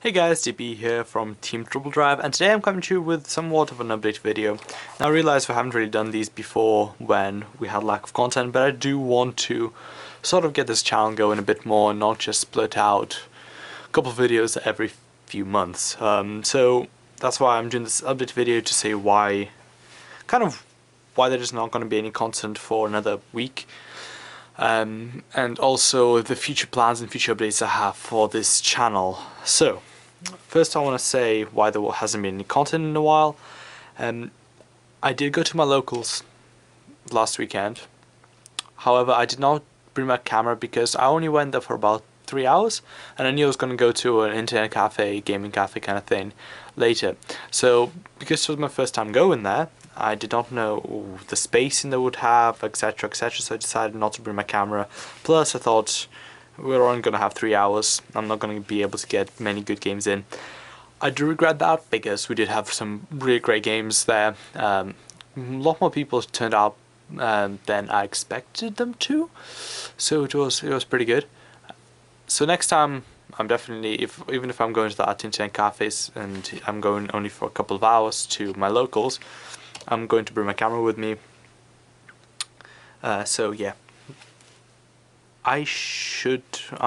Hey guys, DB here from Team Triple Drive, and today I'm coming to you with somewhat of an update video. Now I realize we haven't really done these before when we had lack of content, but I do want to sort of get this channel going a bit more and not just split out a couple of videos every few months. So that's why I'm doing this update video to say why there's not going to be any content for another week. And also the future plans and future updates I have for this channel. So, first I want to say why there hasn't been any content in a while. I did go to my locals last weekend. However, I did not bring my camera because I only went there for about 3 hours, and I knew I was going to go to an internet cafe, gaming cafe kind of thing later. So, because it was my first time going there, I did not know the spacing they would have, etc, etc, so I decided not to bring my camera. Plus I thought, we're only going to have 3 hours, I'm not going to be able to get many good games in. I do regret that because we did have some really great games there. A lot more people turned out than I expected them to, so it was pretty good. So next time I'm definitely, even if I'm going to the internet cafes and I'm going only for a couple of hours to my locals, I'm going to bring my camera with me. So yeah, I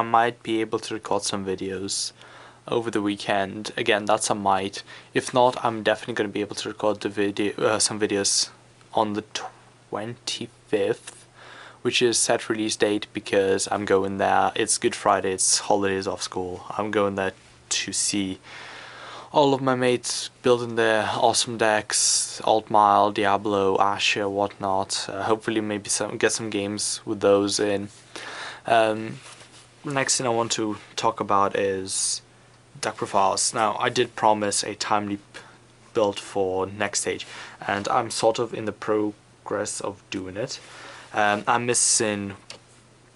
might be able to record some videos over the weekend. Again, that's a might. If not, I'm definitely going to be able to record the some videos on the 25th, which is set release date because I'm going there. It's Good Friday, it's holidays off school. I'm going there to see all of my mates building their awesome decks, Altmile, Diablo, Asher, whatnot. Hopefully maybe get some games with those in. Next thing I want to talk about is deck profiles. Now I did promise a Timeleap build for next stage, and I'm sort of in the progress of doing it. I'm missing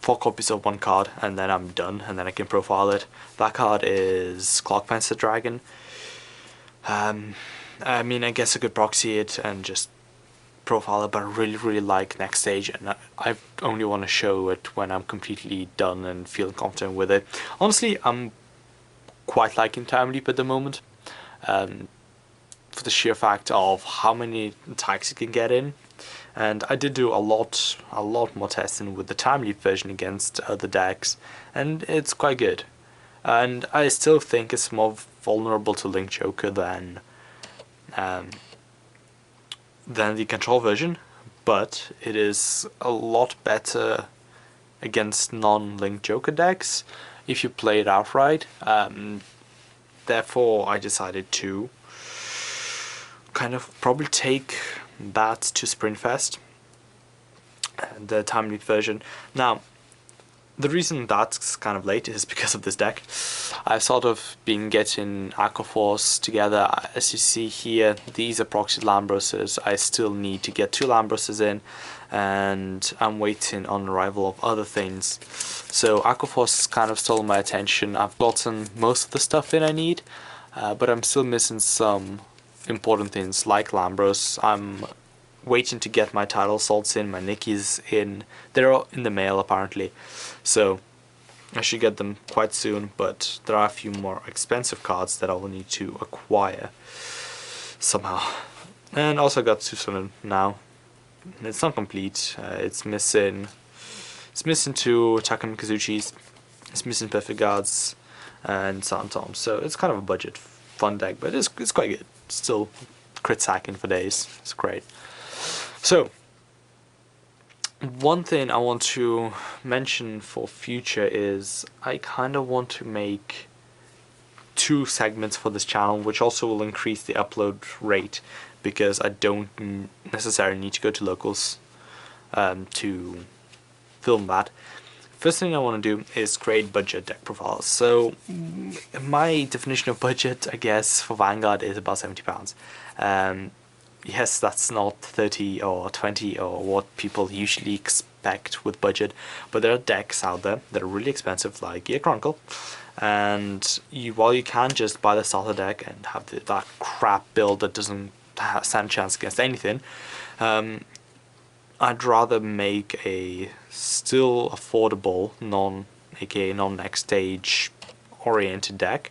4 copies of one card, and then I'm done, and then I can profile it. That card is Clockpancer Dragon. I mean, I guess I could proxy it and just profile it, but I really like next stage, and I only want to show it when I'm completely done and feeling confident with it. Honestly, I'm quite liking Timeleap at the moment, for the sheer fact of how many attacks you can get in. And I did do a lot more testing with the Timeleap version against other decks, and it's quite good. And I still think it's more vulnerable to Link Joker than the control version, but it is a lot better against non-Link Joker decks if you play it outright. Therefore, I decided to kind of probably take that to Sprintfest, the Timeleap version. Now, the reason that's kind of late is because of this deck. I've sort of been getting Aqua together. As you see here, these are proxied Lambroses. I still need to get 2 Lambroses in, and I'm waiting on the arrival of other things. So Aqua has kind of stolen my attention. I've gotten most of the stuff in I need, but I'm still missing some important things like Lambros. I'm waiting to get my title salts in, my Nickies in. They're all in the mail apparently, so I should get them quite soon, but there are a few more expensive cards that I will need to acquire somehow. And also got Susanoo now. It's not complete. It's missing 2 Takam Kazuchis, it's missing Perfect Guards and Santom, so it's kind of a budget fun deck, but it's quite good. Still crit sacking for days, it's great. So, one thing I want to mention for future is I kind of want to make 2 segments for this channel, which also will increase the upload rate, because I don't necessarily need to go to locals to film that. First thing I want to do is create budget deck profiles. So my definition of budget, I guess, for Vanguard is about £70. Yes, that's not 30 or 20 or what people usually expect with budget, but there are decks out there that are really expensive, like Gear Chronicle, and while you can just buy the starter deck and have that crap build that doesn't stand a chance against anything, I'd rather make a still affordable, aka non-next stage oriented deck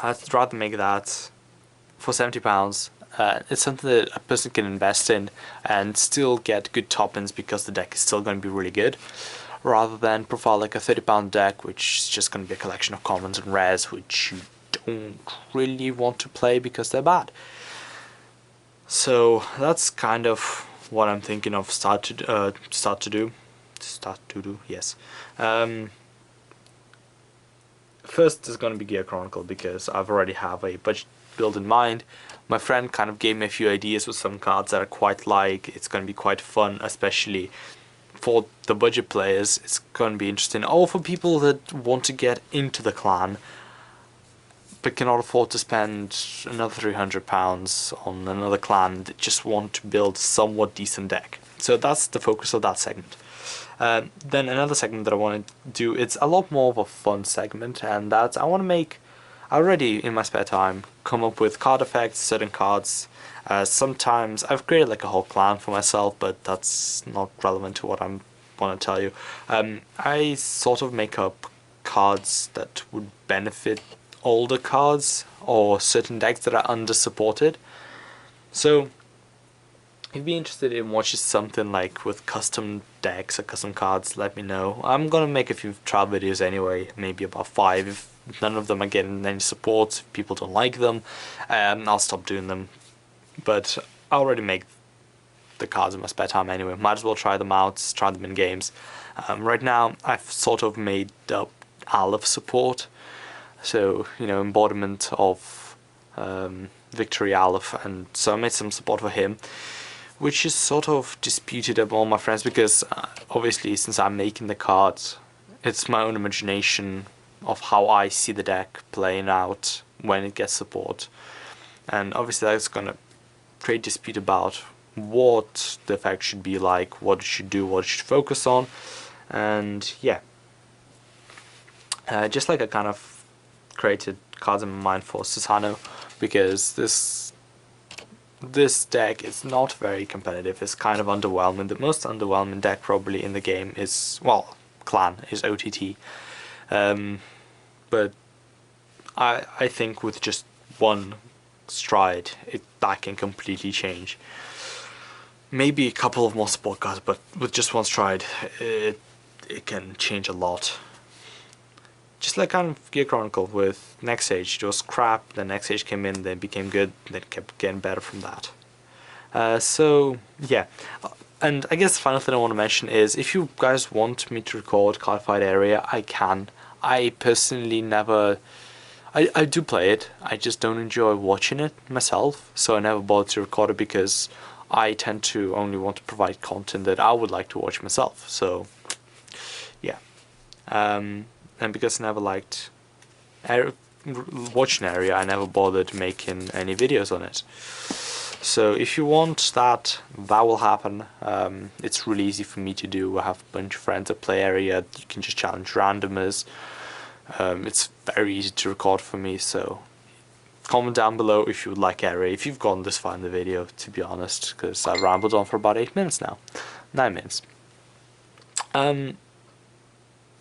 I'd rather make that for £70. It's something that a person can invest in and still get good top-ins because the deck is still going to be really good, rather than provide like a £30 deck which is just going to be a collection of commons and rares which you don't really want to play because they're bad. So that's kind of what I'm thinking of start to do. Yes. First is going to be Gear Chronicle because I've already have a budget build in mind. My friend kind of gave me a few ideas with some cards that I quite like. It's going to be quite fun, especially for the budget players. It's going to be interesting. Or for people that want to get into the clan but cannot afford to spend another £300 on another clan that just want to build a somewhat decent deck. So that's the focus of that segment. Then another segment that I want to do, it's a lot more of a fun segment, and that's I want to make, already in my spare time, come up with card effects, certain cards. Sometimes I've created like a whole clan for myself, but that's not relevant to what I want to tell you. I sort of make up cards that would benefit older cards or certain decks that are under supported. So if you'd be interested in watching something like with custom decks or custom cards, let me know. I'm gonna make a few trial videos anyway, maybe about 5. If none of them are getting any support, if people don't like them, I'll stop doing them. But I already make the cards in my spare time anyway. Might as well try them out, try them in games. Right now I've sort of made up Aleph support, so embodiment of Victory Aleph, and so I made some support for him, which is sort of disputed among my friends because obviously since I'm making the cards, it's my own imagination of how I see the deck playing out when it gets support, and obviously that's gonna create dispute about what the effect should be like, what it should do, what it should focus on, and yeah. Just like I kind of created cards in my mind for Susano, because this deck is not very competitive. It's kind of underwhelming. The most underwhelming deck probably in the game is, well, clan is OTT, but I think with just one stride that can completely change. Maybe a couple of more support cards, but with just one stride it can change a lot. Just like kind of Gear Chronicle with Next Stage, it was crap, then Next Stage came in, then became good, then it kept getting better from that. So yeah, and I guess the final thing I want to mention is if you guys want me to record Cardfight area, I can. I personally never, I do play it, I just don't enjoy watching it myself, so I never bother to record it because I tend to only want to provide content that I would like to watch myself. So yeah. And because I never liked watching area, I never bothered making any videos on it. So if you want that, that will happen. It's really easy for me to do. I have a bunch of friends that play area. You can just challenge randomers. It's very easy to record for me, so comment down below if you would like area, if you've gone this far in the video, to be honest, because I rambled on for about 8 minutes now. 9 minutes.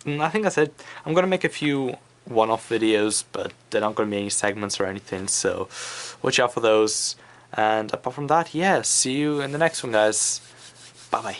I think I said I'm gonna make a few one-off videos, but they're not gonna be any segments or anything, so watch out for those. And apart from that, yeah, see you in the next one, guys. Bye bye.